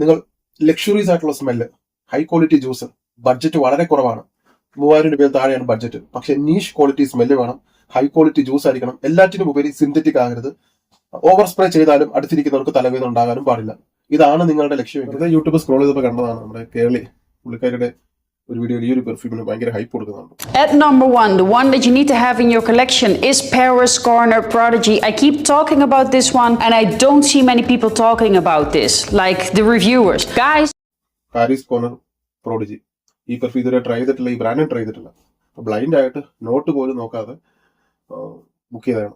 നിങ്ങൾ ലക്ഷറീസ് ആയിട്ടുള്ള smell, high quality juice, budget വളരെ കുറവാണ്, 3000 രൂപയിൽ താഴെയാണ് ബഡ്ജറ്റ്, പക്ഷെ നീഷ് ക്വാളിറ്റി സ്മെല്ല് വേണം, ഹൈ ക്വാളിറ്റി ജ്യൂസ് ആയിരിക്കണം, എല്ലാറ്റിനും ഉപരി സിന്തറ്റിക് ആകരുത്, ഓവർ സ്പ്രേ ചെയ്താലും അടുത്തിരിക്കുന്നവർക്ക് തലവേദന ഉണ്ടാകാനും പാടില്ല. ഇതാണ് നിങ്ങളുടെ ലക്ഷ്യമെങ്കിൽ യൂട്യൂബ് സ്ക്രോൾ ചെയ്തപ്പോൾ കണ്ടതാണ് നമ്മുടെ കേരളി പുള്ളിക്കാരുടെ ഒരു വീഡിയോയിൽ ഈ ഒരു പെർഫ്യൂമിന് ഭയങ്കര ഹൈപ്പ് കൊടുക്കുന്നുണ്ട്. At number 1, the one that you need to have in your collection is Paris Corner Prodigy. I keep talking about this one and I don't see many people talking about this, like the reviewers. Guys, Paris corner prodigy ഈ perfume ഇതുവരെ try ചെയ്തിട്ടില്ല, ഈ ബ്രാൻഡും try ചെയ്തിട്ടില്ല. Blind ആയിട്ട് not പോലും നോക്കാതെ book ചെയ്തതാണ്.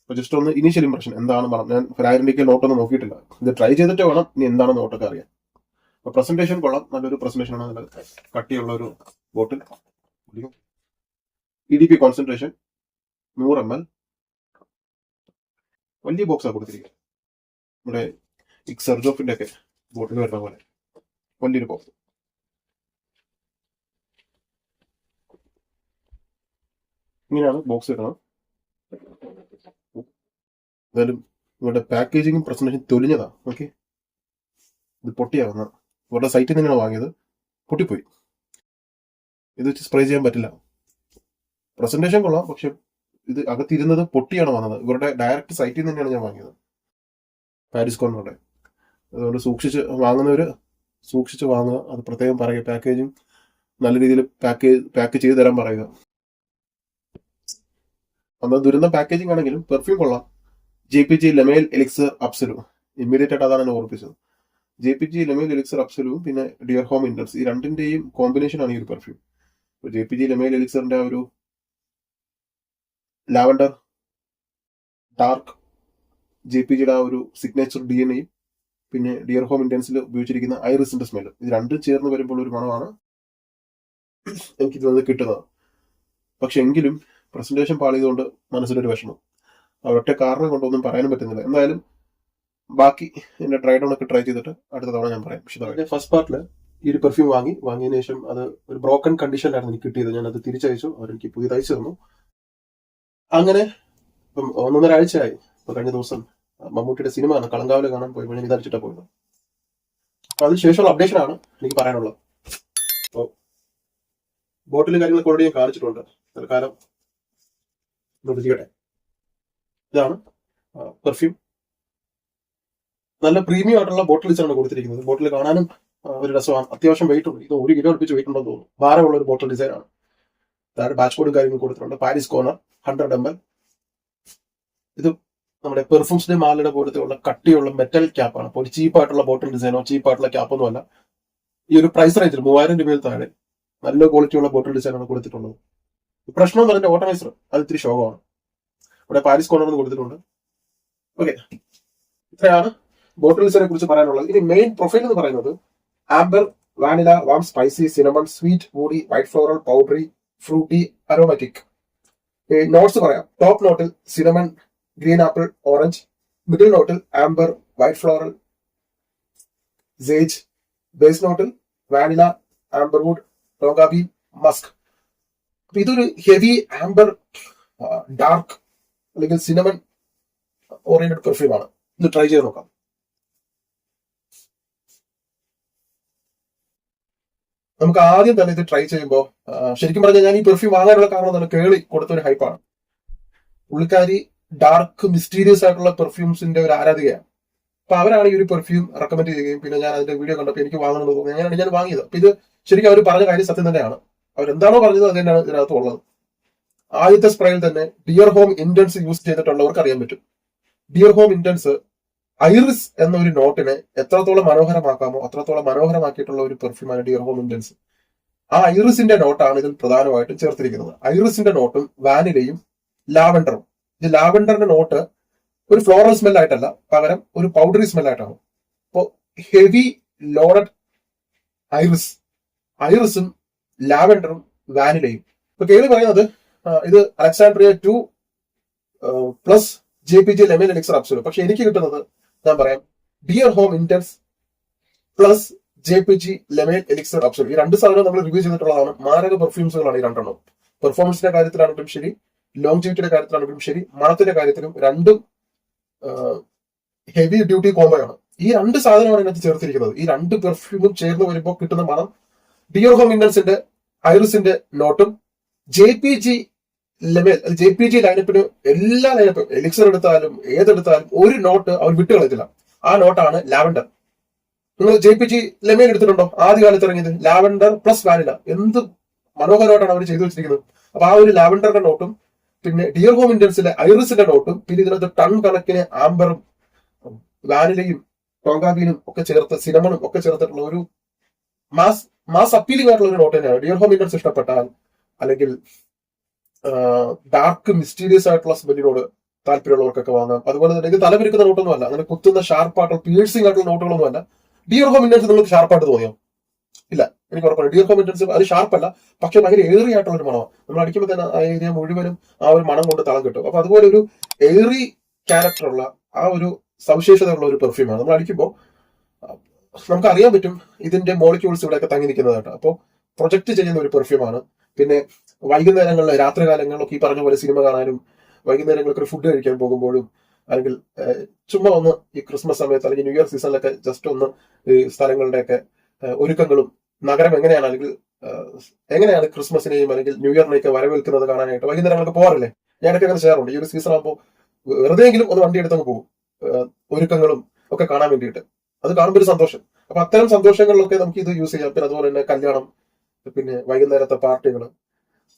അപ്പൊ ജസ്റ്റ് ഒന്ന് ഇനീഷ്യൽ ഇംപ്രഷൻ എന്താണ് മണം, ഞാൻ ഫെരാരിന്റെ നോട്ടൊന്നും നോക്കിയിട്ടില്ല, ഇത് ട്രൈ ചെയ്തിട്ട് വേണം ഇനി എന്താണ് നോട്ടൊക്കെ അറിയാൻ. അപ്പൊ പ്രസന്റേഷൻ കൊള്ളാം, നല്ലൊരു പ്രസന്റേഷൻ ആണ്, നല്ല കട്ടിയുള്ള ഒരു ബോട്ടിൽ. EDP കോൺസെൻട്രേഷൻ 100 ml, വലിയ ബോക്സാണ് കൊടുത്തിരിക്കുന്നത്. നമ്മുടെ സെർജോഫിന്റെ ഒക്കെ ബോട്ടിൽ വരുന്ന പോലെ വലിയൊരു ബോക്സ്. ഇങ്ങനെയാണ് ബോക്സ് വരുന്നത്. എന്തായാലും ഇവരുടെ പാക്കേജിങ്ങും പ്രസന്റേഷൻ തൊലിഞ്ഞതാ. ഓക്കെ, ഇത് പൊട്ടിയാവുന്ന ഇവരുടെ സൈറ്റിൽ നിന്നാണ് വാങ്ങിയത്, പൊട്ടിപ്പോയി. ഇത് വെച്ച് സ്പ്രേ ചെയ്യാൻ പറ്റില്ല. പ്രസന്റേഷൻ കൊള്ളാം, പക്ഷെ ഇത് അകത്തിരുന്നത് പൊട്ടിയാണ് വന്നത്. ഇവരുടെ ഡയറക്റ്റ് സൈറ്റിൽ തന്നെയാണ് ഞാൻ വാങ്ങിയത്, പാരീസ് കോർണറുടെ. അതുകൊണ്ട് വാങ്ങുന്നവര് സൂക്ഷിച്ച് വാങ്ങുക, അത് പ്രത്യേകം പറയുക. പാക്കേജിങ് നല്ല രീതിയിൽ പാക്ക് ചെയ്ത് തരാൻ പറയുക. അന്ന് ദുരന്തം പാക്കേജിങ് ആണെങ്കിലും പെർഫ്യൂം കൊള്ളാം. JPG ലെമേൽ എലിക്സർ അബ്സലു, ഇമ്മീഡിയറ്റ് ആയിട്ട് അതാണ് എന്നെ ഓർപ്പിച്ചത്. JPG ലെമേൽ എലിക്സർ അബ്സലുവും പിന്നെ ഡിയർ ഹോം ഇൻഡൻസ്, ഈ രണ്ടിന്റെയും കോമ്പിനേഷൻ ആണ് ഈ ഒരു പെർഫ്യൂം. JPG ലെമേൽ എലിക്സറിന്റെ ആ ഒരു ലാവൻഡർ ഡാർക്ക്, JPGയുടെ ആ ഒരു സിഗ്നേച്ചർ DNA, പിന്നെ ഡിയർ ഹോം ഇൻഡൻസിൽ ഉപയോഗിച്ചിരിക്കുന്ന ഐറിസിന്റെ സ്മെല്ല്, ഇത് രണ്ടും ചേർന്ന് വരുമ്പോൾ ഒരു മണമാണ് എനിക്കിത് കിട്ടുന്നത്. പക്ഷെ എങ്കിലും പ്രസന്റേഷൻ പാളിയതുകൊണ്ട് മനസ്സിലൊരു വിഷമം. അവരൊറ്റ കാരണം കൊണ്ടൊന്നും പറയാനും പറ്റുന്നില്ല. എന്തായാലും ബാക്കി എന്റെ ഡ്രൈ ഡൗൺ ഒക്കെ ട്രൈ ചെയ്തിട്ട് അടുത്ത തവണ ഞാൻ പറയാം. പക്ഷേ ഫസ്റ്റ് പാർട്ടില് ഈ ഒരു പെർഫ്യൂം വാങ്ങിയതിനു ശേഷം അത് ഒരു ബ്രോക്കൺ കണ്ടീഷനിലായിരുന്നു എനിക്ക് കിട്ടിയത്. ഞാൻ അത് തിരിച്ചയച്ചു, അവരെനിക്ക് പുതിയത് അയച്ചു തന്നു. അങ്ങനെ ഇപ്പം 1.5 ആഴ്ചയായി. ഇപ്പൊ കഴിഞ്ഞ ദിവസം മമ്മൂട്ടിയുടെ സിനിമ ആണ് കളങ്കാവില് കാണാൻ പോയപ്പോൾ ഞാൻ ഇതടിച്ചിട്ടാണ് പോയത്. അപ്പൊ അതിനുശേഷമുള്ള അപ്ഡേഷൻ ആണ് എനിക്ക് പറയാനുള്ളത്. അപ്പോൾ ബോട്ടിലും കാര്യങ്ങളൊക്കെ ഓൾറെഡി ഞാൻ കാണിച്ചിട്ടുണ്ട്. തൽക്കാലം ചെയ്യട്ടെ. ഇതാണ് പെർഫ്യൂം. നല്ല പ്രീമിയം ആയിട്ടുള്ള ബോട്ടിൽ ഡിസൈനാണ് കൊടുത്തിരിക്കുന്നത്. ബോട്ടിൽ കാണാനും ഒരു രസമാണ്. അത്യാവശ്യം വെയിറ്റ് ഉണ്ട്. ഇത് 1 കിലോ അടുപ്പിച്ച് വെയിറ്റ് ഉണ്ടെന്ന് തോന്നുന്നു. ഭാരമുള്ള ഒരു ബോട്ടിൽ ഡിസൈനാണ്. താഴെ ബാച്ച് കോഡും കാര്യങ്ങളും കൊടുത്തിട്ടുണ്ട്. Paris corner 100 ml. ഇത് നമ്മുടെ പെർഫ്യൂംസിന്റെ മാലയുടെ പോലത്തെയുള്ള കട്ടിയുള്ള മെറ്റൽ ക്യാപ്പാണ്. അപ്പോൾ ഒരു ചീപ്പായിട്ടുള്ള ബോട്ടിൽ ഡിസൈനോ ചീപ്പായിട്ടുള്ള ക്യാപ്പൊന്നും അല്ല. ഈ ഒരു പ്രൈസ് റേഞ്ചിൽ 3000 രൂപയിൽ താഴെ നല്ല ക്വാളിറ്റിയുള്ള ബോട്ടിൽ ഡിസൈനാണ് കൊടുത്തിട്ടുള്ളത്. പ്രശ്നം എന്ന് പറഞ്ഞാൽ ഓട്ടോമൈസർ അത് ഇത്തിരി ശോകമാണ്. ഇവിടെ പാരീസ് കോർണർ കൊടുത്തിട്ടുണ്ട്. ഓക്കെ, ഇത്രയാണ് ബോട്ടിൽ ഡിസൈനെ കുറിച്ച് പറയാനുള്ളത്. ഇനി മെയിൻ പ്രൊഫൈൽ എന്ന് പറയുന്നത് amber, vanilla, warm, spicy, cinnamon, sweet, woody, white floral, powdery, fruity, aromatic. Notes പറയാം. ടോപ്പ് നോട്ടിൽ cinnamon, green apple, orange. Middle നോട്ടിൽ amber, white floral, sage. Base നോട്ടിൽ വാനില, ആംബർവുഡ്, ടോങ്കാബി, മസ്ക്. അപ്പൊ ഇതൊരു ഹെവി ആംബർ ഡാർക്ക് അല്ലെങ്കിൽ cinnamon oriented perfume ആണ്. ഇത് try ചെയ്ത് നോക്കാം. നമുക്ക് ആദ്യം തന്നെ ഇത് ട്രൈ ചെയ്യുമ്പോൾ ശരിക്കും പറഞ്ഞാൽ ഞാൻ ഈ പെർഫ്യൂം വാങ്ങാനുള്ള കാരണം തന്നെ കേളി കൊടുത്ത ഒരു ഹൈപ്പാണ്. പുള്ളിക്കാരി ഡാർക്ക് മിസ്റ്റീരിയസ് ആയിട്ടുള്ള പെർഫ്യൂംസിന്റെ ഒരു ആരാധികയാണ്. അപ്പൊ അവരാണ് ഈ ഒരു പെർഫ്യൂം റെക്കമെൻഡ് ചെയ്യുകയും പിന്നെ ഞാൻ അതിന്റെ വീഡിയോ കണ്ടപ്പോൾ എനിക്ക് വാങ്ങണമെന്ന് തോന്നി. അങ്ങനെയാണ് ഞാൻ വാങ്ങിയത്. അപ്പൊ ഇത് ശരിക്കും അവർ പറഞ്ഞ കാര്യം സത്യം തന്നെയാണ്. അവരെന്താണോ പറഞ്ഞത് അത് തന്നെയാണ് ഇതിനകത്ത് ഉള്ളത്. ആദ്യത്തെ സ്പ്രേയിൽ തന്നെ ഡിയർ ഹോം ഇന്റൻസ് യൂസ് ചെയ്തിട്ടുള്ളവർക്ക് അറിയാൻ പറ്റും. ഡിയർ ഹോം ഇന്റൻസ് ഐറിസ് എന്ന ഒരു നോട്ടിനെ എത്രത്തോളം മനോഹരമാക്കാമോ അത്രത്തോളം മനോഹരമാക്കിയിട്ടുള്ള ഒരു പെർഫ്യൂമാണ് ഡിയർ ഹോം ഇന്റൻസ്. ആ ഐറിസിന്റെ നോട്ടാണ് ഇതിൽ പ്രധാനമായിട്ടും ചേർത്തിരിക്കുന്നത്. ഐറിസിന്റെ നോട്ടും വാനിലയും ലാവൻഡറും. ഇത് ലാവൻഡറിന്റെ നോട്ട് ഒരു ഫ്ലോറൽ സ്മെല്ലായിട്ടല്ല, പകരം ഒരു പൗഡറി സ്മെല്ലായിട്ടാണ്. അപ്പോ ഹെവി ലോഡഡ് ഐറിസും ലാവൻഡറും വാനിലയും. ഇപ്പൊ കേളി പറയുന്നത് ഇത് Alexandria 2 plus JPG lemon elixir absolu. പക്ഷെ എനിക്ക് കിട്ടുന്നത് ഞാൻ പറയാം Dior Homme intense plus JPG lemon elixir absolu. ഈ രണ്ട് സാധനവും നമ്മൾ റിവ്യൂ ചെയ്തിട്ടുള്ളതാണ്. മാരക പെർഫ്യൂംസുകളാണ് ഈ രണ്ടെണ്ണം. പെർഫോമൻസിന്റെ കാര്യത്തിലാണെങ്കിലും ശരി, ലോങ്ജിവിറ്റിയുടെ കാര്യത്തിലാണെങ്കിലും ശരി, മണത്തിന്റെ കാര്യത്തിലും രണ്ടും ഹെവി ഡ്യൂട്ടി കോംബോയാണ്. ഈ രണ്ട് സാധനമാണ് ഇതിനകത്ത് ചേർത്തിരിക്കുന്നത്. ഈ രണ്ട് പെർഫ്യൂമും ചേർന്ന് വരുമ്പോൾ കിട്ടുന്ന മണം ഡിയോർ ഹോം ഇൻഡൻസിന്റെ ഐറിസിന്റെ നോട്ടും JPG ലൈനപ്പിന് എല്ലാ ലൈനപ്പും എലിക്സർ എടുത്താലും ഏതെടുത്താലും ഒരു നോട്ട് അവർ വിട്ടുകളയത്തില്ല. ആ നോട്ടാണ് ലാവൻഡർ. നിങ്ങൾ JPG ലെമേൻ എടുത്തിട്ടുണ്ടോ? ആദ്യകാലത്ത് ഇറങ്ങിയത് ലാവൻഡർ പ്ലസ് വാനില. എന്ത് മനോഹരമായിട്ടാണ് അവർ ചെയ്തു വെച്ചിരിക്കുന്നത്. അപ്പൊ ആ ഒരു ലാവൻഡറിന്റെ നോട്ടും പിന്നെ ഡിയർ ഹോം ഇൻഡൻസിലെ ഐറിസിന്റെ നോട്ടും പിന്നെ ഇതിനകത്ത് ടൺ കണക്കിന് ആംബറും വാനിലയും ടോങ്കാബീനും ഒക്കെ ചേർത്ത് സിനമണും ഒക്കെ ചേർത്തിട്ടുള്ള ഒരു മാസ് അപ്പീലിംഗ് ആയിട്ടുള്ള ഒരു നോട്ട് തന്നെയാണ്. ഡിയർ ഹോം ഇൻഡൻസ് ഇഷ്ടപ്പെട്ടാൽ അല്ലെങ്കിൽ ഡാർക്ക് മിസ്റ്റീരിയസ് ആയിട്ടുള്ള സ്മെല്ലിനോട് താല്പര്യമുള്ളവർക്കൊക്കെ വാങ്ങാം. അതുപോലെ തന്നെ ഇത് തലപിരിക്കുന്ന നോട്ടൊന്നും അല്ല, അങ്ങനെ കുത്തുന്ന ഷാർപ്പായിട്ടുള്ള പിയേഴ്സിംഗ് ആയിട്ടുള്ള നോട്ടുകളൊന്നും അല്ല. ഡിയർ ഹോം ഇൻഡൻസ് നിങ്ങൾക്ക് ഷാർപ്പായിട്ട് തോന്നിയോ? ഇല്ല, എനിക്ക് ഉറപ്പാണ്. ഡിയർ ഹോം ഇൻഡൻസ് അത് ഷാർപ്പല്ല, പക്ഷെ ഭയങ്കര ഏറി ആയിട്ടുള്ള ഒരു മണമാണ്. നമ്മൾ അടിക്കുമ്പോൾ തന്നെ ആ ഏരിയ മുഴുവനും ആ ഒരു മണം കൊണ്ട് തളം കിട്ടും. അപ്പൊ അതുപോലെ ഒരു ഏറി ക്യാരക്ടറുള്ള ആ ഒരു സവിശേഷതയുള്ള ഒരു പെർഫ്യൂമാണ്. നമ്മൾ അടിക്കുമ്പോൾ നമുക്ക് അറിയാൻ പറ്റും ഇതിന്റെ മോളിക്യൂൾസ് ഇവിടെയൊക്കെ തങ്ങി നിൽക്കുന്നതായിട്ട്. അപ്പോൾ പ്രൊജക്ട് ചെയ്യുന്ന ഒരു പെർഫ്യൂമാണ്. പിന്നെ വൈകുന്നേരങ്ങളിൽ രാത്രികാലങ്ങളിലൊക്കെ ഈ പറഞ്ഞ പോലെ സിനിമ കാണാനും വൈകുന്നേരങ്ങൾക്ക് ഒരു ഫുഡ് കഴിക്കാൻ പോകുമ്പോഴും അല്ലെങ്കിൽ ചുമ്മാ ഒന്ന് ഈ ക്രിസ്മസ് സമയത്ത് അല്ലെങ്കിൽ ന്യൂ ഇയർ സീസണിലൊക്കെ ജസ്റ്റ് ഒന്ന് ഈ സ്ഥലങ്ങളുടെയൊക്കെ ഒരുക്കങ്ങളും നഗരം എങ്ങനെയാണ് അല്ലെങ്കിൽ എങ്ങനെയാണ് ക്രിസ്മസിനെയും അല്ലെങ്കിൽ ന്യൂ ഇയറിനെയൊക്കെ വരവേൽക്കുന്നത് കാണാനായിട്ട് വൈകുന്നേരങ്ങളൊക്കെ പോകാറില്ലേ? ഞാനൊക്കെ അങ്ങനെ ചെയ്യാറുണ്ട്. ഈ ഒരു സീസൺ ആകുമ്പോൾ വെറുതെയെങ്കിലും ഒന്ന് വണ്ടി എടുത്തങ്ങ് പോകും, ഒരുക്കങ്ങളും ഒക്കെ കാണാൻ വേണ്ടിയിട്ട്. അത് കാണുമ്പോൾ ഒരു സന്തോഷം. അപ്പൊ അത്തരം സന്തോഷങ്ങളിലൊക്കെ നമുക്ക് ഇത് യൂസ് ചെയ്യാം. പിന്നെ അതുപോലെ തന്നെ കല്യാണം, പിന്നെ വൈകുന്നേരത്തെ പാർട്ടികൾ,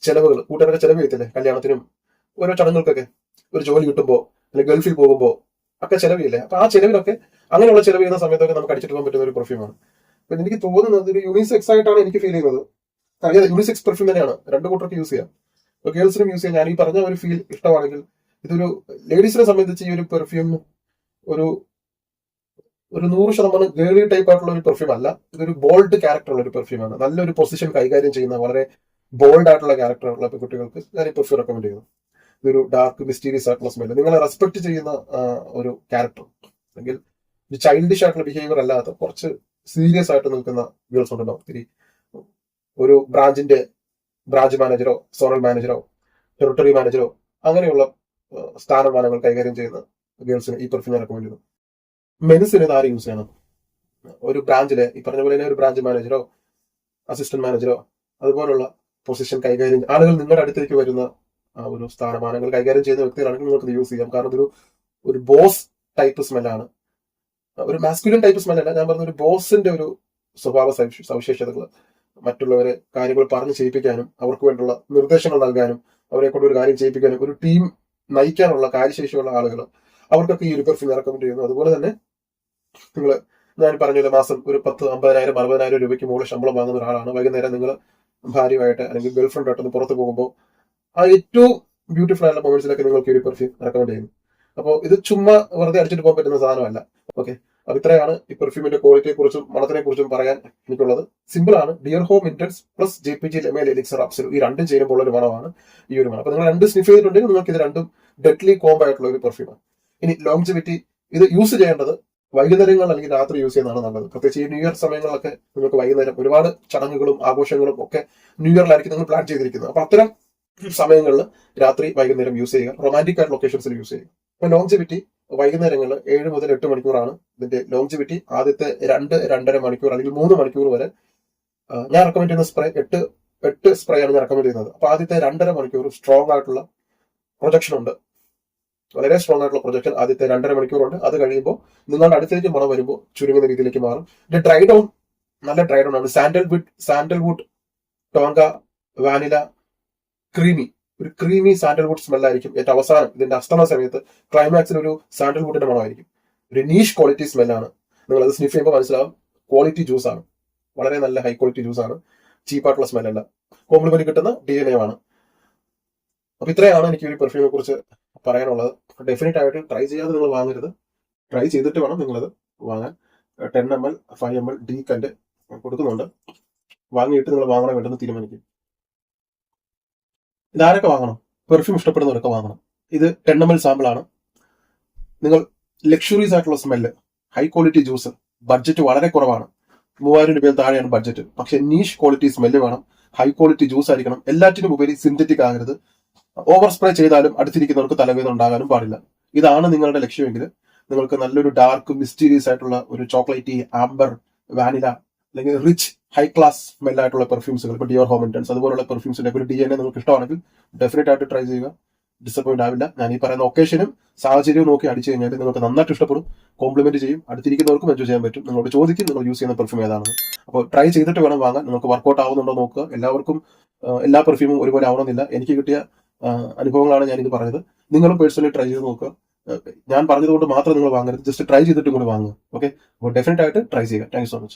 ചെലവുകൾ, കൂട്ടുകാരൊക്കെ ചെലവ് ചെയ്യത്തില്ലേ കല്യാണത്തിനും ഓരോ ചടങ്ങുകൾക്കൊക്കെ, ഒരു ജോലി കിട്ടുമ്പോൾ അല്ലെങ്കിൽ ഗൾഫിൽ പോകുമ്പോൾ ഒക്കെ ചെലവില്ലേ. അപ്പൊ ആ ചെലവിലൊക്കെ അങ്ങനെയുള്ള ചെലവ് ചെയ്യുന്ന സമയത്തൊക്കെ നമുക്ക് അടിച്ചിട്ട് പോകാൻ പറ്റുന്ന ഒരു പെർഫ്യൂമാണ്. അപ്പൊ എനിക്ക് തോന്നുന്നത് ഒരു യൂണിസെക്സ് ആയിട്ടാണ് എനിക്ക് ഫീൽ ചെയ്യുന്നത്. യൂണിസെക്സ് പെർഫ്യൂം തന്നെയാണ്, രണ്ടു കൂട്ടർക്ക് യൂസ് ചെയ്യാം. അപ്പൊ ഗേൾസിനും യൂസ് ചെയ്യാം. ഞാൻ ഈ പറഞ്ഞ ഒരു ഫീൽ ഇഷ്ടമാണെങ്കിൽ ഇതൊരു ലേഡീസിനെ സംബന്ധിച്ച് ഈ ഒരു പെർഫ്യൂം ഒരു 100% ഗേളി ടൈപ്പ് ആയിട്ടുള്ള ഒരു പെർഫ്യൂം അല്ല. ഇതൊരു ബോൾഡ് ക്യാരക്ടർ ഉള്ള ഒരു പെർഫ്യൂമാണ്. നല്ലൊരു പൊസിഷൻ കൈകാര്യം ചെയ്യുന്ന വളരെ ബോൾഡ് ആയിട്ടുള്ള ക്യാരക്ടർ ഉള്ള കുട്ടികൾക്ക് ഞാൻ ഈ പെർഫ്യൂം റെക്കമെൻഡ് ചെയ്യുന്നു. ഇതൊരു ഡാർക്ക് മിസ്റ്റീരിയസ് ആയിട്ടുള്ള സ്മെല്ല്, നിങ്ങളെ റെസ്പെക്ട് ചെയ്യുന്ന ഒരു ക്യാരക്ടർ അല്ലെങ്കിൽ ഒരു ചൈൽഡിഷ് ആയിട്ടുള്ള ബിഹേവിയർ അല്ലാത്ത കുറച്ച് സീരിയസ് ആയിട്ട് നിൽക്കുന്ന ഗേൾസ് ഉണ്ടല്ലോ ഒത്തിരി. ഒരു ബ്രാഞ്ച് മാനേജറോ സോണൽ മാനേജറോ ടെറിട്ടറി മാനേജറോ അങ്ങനെയുള്ള സ്ഥാനമാനങ്ങൾ കൈകാര്യം ചെയ്യുന്ന ഗേൾസിന് ഈ പെർഫ്യൂം റെക്കമെൻഡ് ചെയ്യുന്നു. മെൻസിന് ഇത് ആര് യൂസ് ചെയ്യണം? ഒരു ബ്രാഞ്ചിലെ ഈ പറഞ്ഞ പോലെ തന്നെ ഒരു ബ്രാഞ്ച് മാനേജറോ അസിസ്റ്റന്റ് മാനേജറോ അതുപോലുള്ള പൊസിഷൻ കൈകാര്യം ആളുകൾ നിങ്ങളുടെ അടുത്തേക്ക് വരുന്ന ഒരു സ്ഥാനമാനങ്ങൾ കൈകാര്യം ചെയ്യുന്ന വ്യക്തികളാണെങ്കിൽ നിങ്ങൾക്ക് ഇത് യൂസ് ചെയ്യാം. കാരണം ഇതൊരു ഒരു ബോസ് ടൈപ്പ് സ്മെല്ലാണ്, ഒരു മാസ്കുലിൻ ടൈപ്പ് സ്മെല്ലല്ല. ഞാൻ പറഞ്ഞ ഒരു ബോസിന്റെ ഒരു സ്വഭാവ സവിശേഷതകൾ, മറ്റുള്ളവരെ കാര്യങ്ങൾ പറഞ്ഞു ചെയ്യിപ്പിക്കാനും അവർക്ക് വേണ്ടിയുള്ള നിർദ്ദേശങ്ങൾ നൽകാനും അവരെ കൊണ്ട് ഒരു കാര്യം ചെയ്യിപ്പിക്കാനും ഒരു ടീം നയിക്കാനുള്ള കാര്യശേഷിയുള്ള ആളുകൾ അവർക്കൊക്കെ ഈ ഒരു പെർഫ്യൂം റെക്കമെൻഡ് ചെയ്യുന്നു. അതുപോലെ തന്നെ നിങ്ങൾ ഞാൻ പറഞ്ഞത് മാസം ഒരു 10, 50,000, 60,000 രൂപയ്ക്ക് മുകളിൽ ശമ്പളം വാങ്ങുന്ന ഒരാളാണ്. വൈകുന്നേരം നിങ്ങൾ ഭാര്യയുമായിട്ട് അല്ലെങ്കിൽ ഗേൾ ഫ്രണ്ടായിട്ടൊന്ന് പുറത്ത് പോകുമ്പോൾ ആ ഏറ്റവും ബ്യൂട്ടിഫുൾ ആയിട്ടുള്ള മൊമെന്റ്സിലൊക്കെ നിങ്ങൾക്ക് ഈ ഒരു പെർഫ്യൂം റെക്കമെൻഡ് ചെയ്യുന്നു. അപ്പോൾ ഇത് ചുമ്മാ വെറുതെ അടിച്ചിട്ട് പോകാൻ പറ്റുന്ന സാധനമല്ല. ഓക്കെ, അപ്പൊ ഇത്രയാണ് ഈ പെർഫ്യൂമിന്റെ ക്വാളിറ്റിയെ കുറിച്ചും മണത്തിനെ കുറിച്ചും പറയാൻ എനിക്കുള്ളത്. സിമ്പിൾ ആണ്. Dior Homme intense plus JPG lemon elixir absolute, ഈ രണ്ടും ചേരുമ്പോൾ ഉള്ള ഒരു മണമാണ് ഈ ഒരു മണം. അപ്പൊ നിങ്ങൾ രണ്ട് സ്നിഫ് ചെയ്തിട്ടുണ്ടെങ്കിൽ നിങ്ങൾക്ക് ഇത് രണ്ടും ഡെഡ്ലി കോംബോ ആയിട്ടുള്ള ഒരു പെർഫ്യൂമാണ്. ഇനി ലോങ്ജിവിറ്റി, ഇത് യൂസ് ചെയ്യേണ്ടത് വൈകുന്നേരങ്ങൾ അല്ലെങ്കിൽ രാത്രി യൂസ് ചെയ്യുന്നതാണ് നല്ലത്. പ്രത്യേകിച്ച് ഈ ന്യൂ ഇയർ സമയങ്ങളിലൊക്കെ നിങ്ങൾക്ക് വൈകുന്നേരം ഒരുപാട് ചടങ്ങുകളും ആഘോഷങ്ങളും ഒക്കെ ന്യൂ ഇയറിലായിരിക്കും നിങ്ങൾ പ്ലാൻ ചെയ്തിരിക്കുന്നത്. അപ്പൊ അത്തരം സമയങ്ങളിൽ രാത്രി വൈകുന്നേരം യൂസ് ചെയ്യുക, റൊമാൻറ്റിക് ആയിട്ട് ലൊക്കേഷൻസിൽ യൂസ് ചെയ്യുക. അപ്പൊ ലോങ്ജിവിറ്റി വൈകുന്നേരങ്ങളിൽ 7 മുതൽ 8 മണിക്കൂറാണ് ഇതിന്റെ ലോങ്ജിവിറ്റി. ആദ്യത്തെ 2-2.5 മണിക്കൂർ അല്ലെങ്കിൽ 3 മണിക്കൂർ വരെ ഞാൻ റെക്കമെൻഡ് ചെയ്യുന്ന സ്പ്രേ 8 സ്പ്രേ ആണ് ഞാൻ റെക്കമെൻഡ് ചെയ്യുന്നത്. അപ്പൊ ആദ്യത്തെ 2.5 മണിക്കൂർ സ്ട്രോങ് ആയിട്ടുള്ള പ്രൊജക്ഷൻ ഉണ്ട്, വളരെ സ്ട്രോങ് ആയിട്ടുള്ള പ്രൊജക്ഷൻ ആദ്യത്തെ 2.5 മണിക്കൂറുണ്ട്. അത് കഴിയുമ്പോൾ നിങ്ങളുടെ അടുത്തേക്ക് മണം വരുമ്പോൾ ചുരുങ്ങുന്ന രീതിയിലേക്ക് മാറും. ഇത് ഡ്രൈ ഡൗൺ, നല്ല ഡ്രൈ ഡൗൺ ആണ്. സാൻഡൽവുഡ്, ടോങ്ക, വാനില, ക്രീമി, ഒരു ക്രീമി സാൻഡൽവുഡ് സ്മെല്ലായിരിക്കും ഏറ്റവും അവസാനം. ഇതിന്റെ അസ്തമന സമയത്ത് ക്ലൈമാക്സിൽ ഒരു സാൻഡൽവുഡിന്റെ മണമായിരിക്കും. ഒരു നീഷ് ക്വാളിറ്റി സ്മെല്ലാണ്. നിങ്ങൾ അത് സ്നിഫ് ചെയ്യുമ്പോൾ മനസ്സിലാവും ക്വാളിറ്റി ജ്യൂസ് ആണ്, വളരെ നല്ല ഹൈ ക്വാളിറ്റി ജ്യൂസ് ആണ്, ചീപ്പായിട്ടുള്ള സ്മെല്ലല്ല, കോംപ്ലിമെന്റ് കിട്ടുന്ന DNA ആണ്. അപ്പൊ ഇത്രയാണ് എനിക്ക് ഒരു പെർഫ്യൂമിനെ കുറിച്ച് പറയാനുള്ളത്. ഡെഫിനറ്റ് ആയിട്ട് ട്രൈ ചെയ്യാതെ നിങ്ങൾ വാങ്ങരുത്, ട്രൈ ചെയ്തിട്ട് വേണം നിങ്ങളത് വാങ്ങാൻ. 10 ml 5 ml ഡീക്കന്റ് കൊടുക്കുന്നുണ്ട്. വാങ്ങിയിട്ട് നിങ്ങൾ വാങ്ങണം വേണ്ടെന്ന് തീരുമാനിക്കും. ഇതാരൊക്കെ വാങ്ങണം? പെർഫ്യൂം ഇഷ്ടപ്പെടുന്നവരൊക്കെ വാങ്ങണം. ഇത് 10 ml സാമ്പിൾ ആണ്. നിങ്ങൾ ലക്ഷറീസ് ആയിട്ടുള്ള smell, high quality juice, budget വളരെ കുറവാണ്, 3000 രൂപയിൽ താഴെയാണ് ബഡ്ജറ്റ്, പക്ഷെ നീഷ് ക്വാളിറ്റി സ്മെല്ല് വേണം, ഹൈ ക്വാളിറ്റി ജ്യൂസ് ആയിരിക്കണം, എല്ലാറ്റിനും ഉപരി സിന്തറ്റിക് ആകരുത്, ഓവർ സ്പ്രേ ചെയ്താലും അടുത്തിരിക്കുന്നവർക്ക് തലവേദന ഉണ്ടാകാനും പാടില്ല. ഇതാണ് നിങ്ങളുടെ ലക്ഷ്യമെങ്കിൽ നിങ്ങൾക്ക് നല്ലൊരു ഡാർക്ക് മിസ്റ്റീരിയസ് ആയിട്ടുള്ള ഒരു ചോക്ലേറ്റി, ആംബർ, വാനില അല്ലെങ്കിൽ റിച്ച് ഹൈ ക്ലാസ് സ്മെല്ലായിട്ടുള്ള പെർഫ്യൂംസുകൾ, ഇപ്പോൾ ഡിയോർ ഹോം ഇന്റൻസ് അതുപോലുള്ള പെർഫ്യൂംസിന്റെ ഒരു DNA നിങ്ങൾക്ക് ഇഷ്ടമാണെങ്കിൽ ഡെഫിനറ്റ് ആയിട്ട് ട്രൈ ചെയ്യുക. ഡിസപ്പോയിന്റ് ആവില്ല. ഞാൻ ഈ പറയുന്ന ഒക്കേഷനും സാഹചര്യവും നോക്കി അടിച്ചു കഴിഞ്ഞാൽ നിങ്ങൾക്ക് നന്നായിട്ട് ഇഷ്ടപ്പെടും, കോംപ്ലിമെന്റ് ചെയ്യും, അടുത്തിരിക്കുന്നവർക്കും എൻജോയ് ചെയ്യാൻ പറ്റും. നിങ്ങളോട് ചോദിക്കും നിങ്ങൾ യൂസ് ചെയ്യുന്ന പെർഫ്യൂം ഏതാണെന്ന്. അപ്പോൾ ട്രൈ ചെയ്തിട്ട് വേണം വാങ്ങാൻ. നിങ്ങൾക്ക് വർക്കൗട്ട് ആവുന്നുണ്ടോ നോക്കുക. എല്ലാവർക്കും എല്ലാ പെർഫ്യൂമും ഒരുപോലെ ആവണമെന്നില്ല. എനിക്ക് കിട്ടിയ അനുഭവങ്ങളാണ് ഞാൻ ഇത് പറഞ്ഞത്. നിങ്ങളും പേഴ്സണലി ട്രൈ ചെയ്ത് നോക്കുക. ഞാൻ പറഞ്ഞതുകൊണ്ട് മാത്രം നിങ്ങൾ വാങ്ങരുത്, ജസ്റ്റ് ട്രൈ ചെയ്തിട്ടും കൂടി വാങ്ങുക. ഓക്കെ, അപ്പോൾ ഡെഫിനറ്റ് ആയിട്ട് ട്രൈ ചെയ്യുക. Thank you so much.